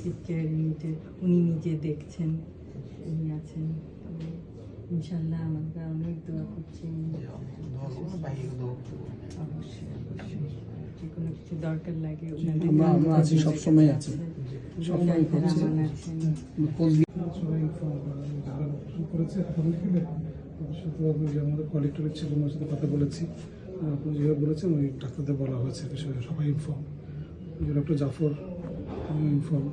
Intensive care ইউনিটে উনি নিজে দেখছেন, উনি আছেন। ইনশাল্লাহ আমাকে অনেক দোয়া করছি। অবশ্যই অবশ্যই যে কোনো কিছু দরকার লাগে আমরা আছি, সবসময় আছি, সবসময় করছি। করেছে যে আমাদের কালেক্টরের ছিল, ওনার সাথে কথা বলেছি, আপনি যেভাবে বলেছেন ওই ডাক্তারদের বলা হয়েছে বিষয়ে, সবাই ইনফর্ম। Doctor Zafar inform.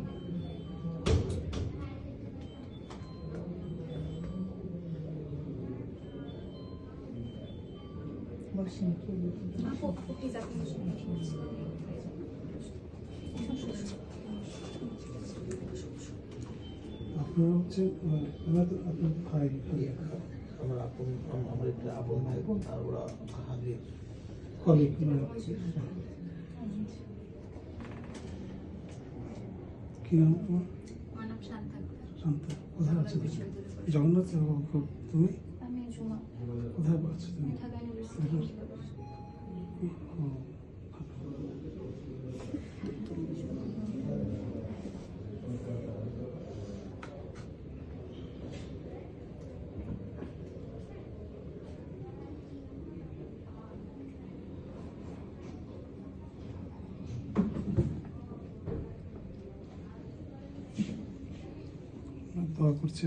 আপনারা হচ্ছে আপনার ভাই, আমার একটা আপন ভাই বোন, আর ওরা হাজির কলিগ। কি নাম তোমার? শান্তা। কোথায় আছো তুমি? জগন্নাথ। তুমি কোথায় আছো তুমি? দোয়া করছি।